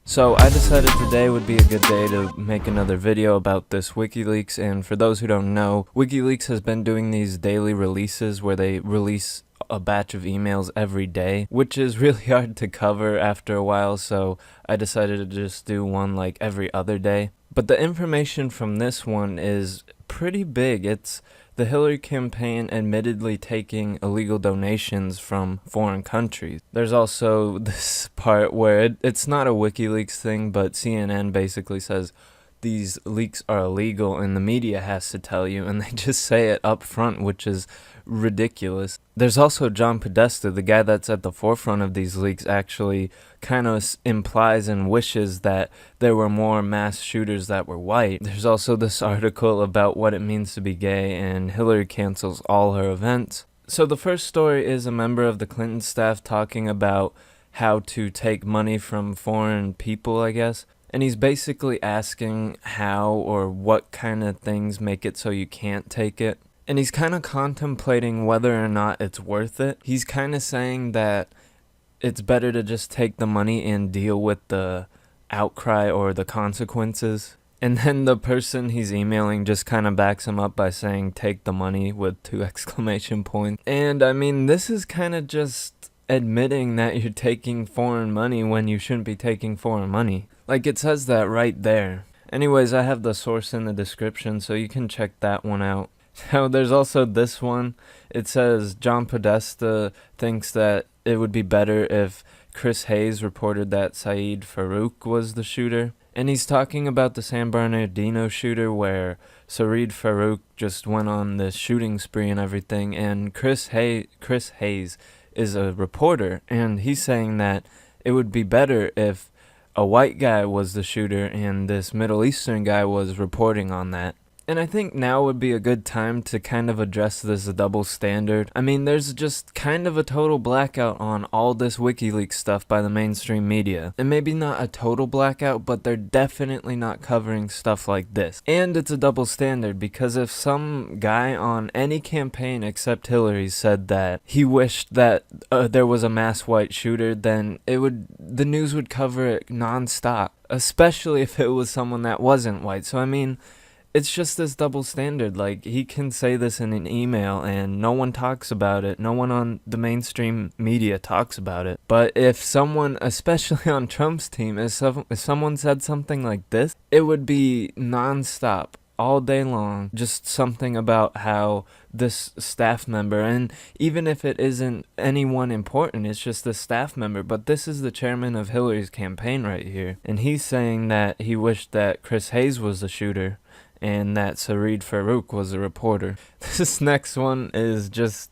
So I decided today would be a good day to make another video about this WikiLeaks, and for those who don't know, WikiLeaks has been doing these daily releases where they release a batch of emails every day, which is really hard to cover after a while, so I decided to just do one like every other day. But the information from this one is pretty big. It's the Hillary campaign admittedly taking illegal donations from foreign countries. There's also this part where it's not a WikiLeaks thing, but CNN basically says these leaks are illegal and the media has to tell you, and they just say it up front, which is ridiculous. There's also John Podesta, the guy that's at the forefront of these leaks, actually kind of implies and wishes that there were more mass shooters that were white. There's also this article about what it means to be gay, and Hillary cancels all her events. So the first story is a member of the Clinton staff talking about how to take money from foreign people, I guess. And he's basically asking how or what kind of things make it so you can't take it. And he's kind of contemplating whether or not it's worth it. He's kind of saying that it's better to just take the money and deal with the outcry or the consequences. And then the person he's emailing just kind of backs him up by saying, "Take the money," with 2 exclamation points. And I mean, this is kind of just admitting that you're taking foreign money when you shouldn't be taking foreign money. Like, it says that right there. Anyways, I have the source in the description, so you can check that one out. Now, there's also this one. It says John Podesta thinks that it would be better if Chris Hayes reported that Saeed Farouk was the shooter. And he's talking about the San Bernardino shooter where Saeed Farouk just went on this shooting spree and everything. And Chris Hayes is a reporter, and he's saying that it would be better if a white guy was the shooter and this Middle Eastern guy was reporting on that. And I think now would be a good time to kind of address this double standard. I mean, there's just kind of a total blackout on all this WikiLeaks stuff by the mainstream media. And maybe not a total blackout, but they're definitely not covering stuff like this. And it's a double standard because if some guy on any campaign except Hillary said that he wished that there was a mass white shooter, then the news would cover it nonstop, especially if it was someone that wasn't white. So I mean, it's just this double standard. Like, he can say this in an email and no one talks about it. No one on the mainstream media talks about it. But if someone, especially on Trump's team, if someone said something like this, it would be nonstop all day long. Just something about how this staff member, and even if it isn't anyone important, it's just a staff member, but this is the chairman of Hillary's campaign right here. And he's saying that he wished that Chris Hayes was the shooter and that Saeed Farouk was a reporter. This next one is just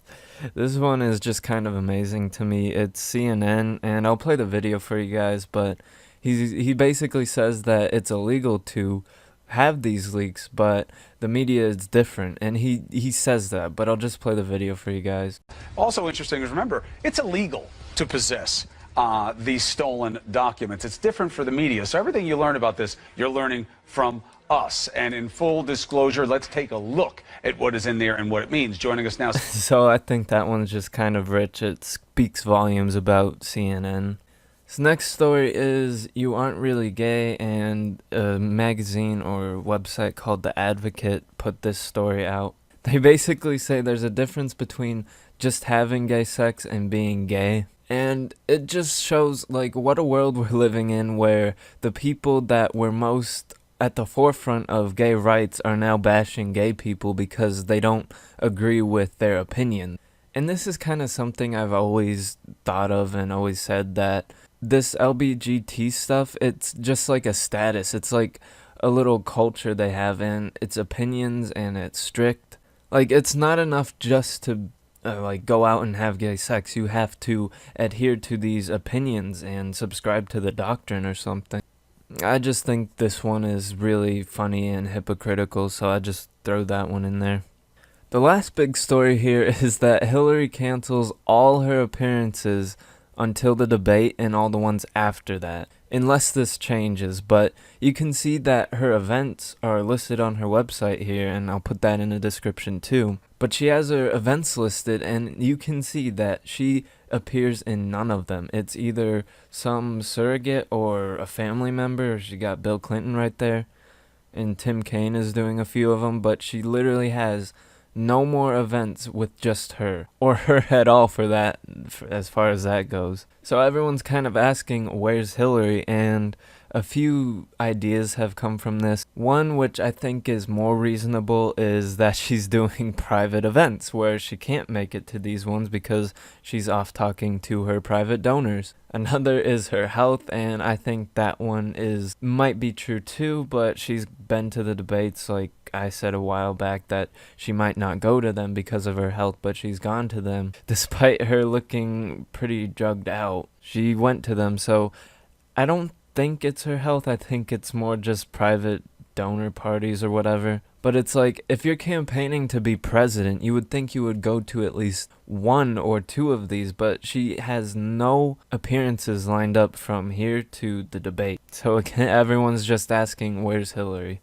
kind of amazing to me. It's CNN, and I'll play the video for you guys, but he basically says that it's illegal to have these leaks, but the media is different, and he says that, but I'll just play the video for you guys. Also interesting is, remember, it's illegal to possess these stolen documents. It's different for the media. So everything you learn about this, you're learning from us. And in full disclosure, let's take a look at what is in there and what it means. Joining us now. So I think that one's just kind of rich. It speaks volumes about CNN. This next story is You Aren't Really Gay, and a magazine or website called The Advocate put this story out. They basically say there's a difference between just having gay sex and being gay. And it just shows, like, what a world we're living in, where the people that were most at the forefront of gay rights are now bashing gay people because they don't agree with their opinion. And this is kind of something I've always thought of and always said, that this LGBT stuff, it's just like a status. It's like a little culture they have, and it's opinions, and it's strict. Like, it's not enough just to like go out and have gay sex. You have to adhere to these opinions and subscribe to the doctrine or something. I just think this one is really funny and hypocritical, so I just throw that one in there. The last big story here is that Hillary cancels all her appearances until the debate and all the ones after that, unless this changes. But you can see that her events are listed on her website here, and I'll put that in the description too. But she has her events listed, and you can see that she appears in none of them. It's either some surrogate or a family member. She got Bill Clinton right there, and Tim Kaine is doing a few of them, but she literally has no more events with just her, or her at all for that, as far as that goes. So everyone's kind of asking, where's Hillary? And a few ideas have come from this. One, which I think is more reasonable, is that she's doing private events where she can't make it to these ones because she's off talking to her private donors. Another is her health, and I think that one might be true too, but she's been to the debates. Like I said a while back, that she might not go to them because of her health, but she's gone to them. Despite her looking pretty drugged out, she went to them. So I don't think it's her health. I think it's more just private donor parties or whatever. But it's like, if you're campaigning to be president, you would think you would go to at least one or two of these, but she has no appearances lined up from here to the debate. So again, everyone's just asking, where's Hillary?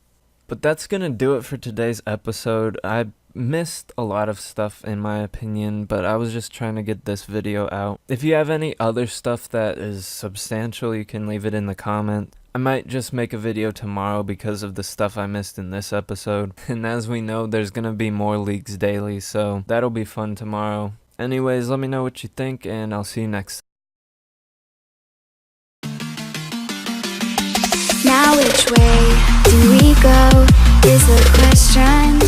But that's gonna do it for today's episode. I missed a lot of stuff in my opinion, but I was just trying to get this video out. If you have any other stuff that is substantial, you can leave it in the comment. I might just make a video tomorrow because of the stuff I missed in this episode. And as we know, there's gonna be more leaks daily, so that'll be fun tomorrow. Anyways, let me know what you think, and I'll see you next time. Now which way do we go is the question.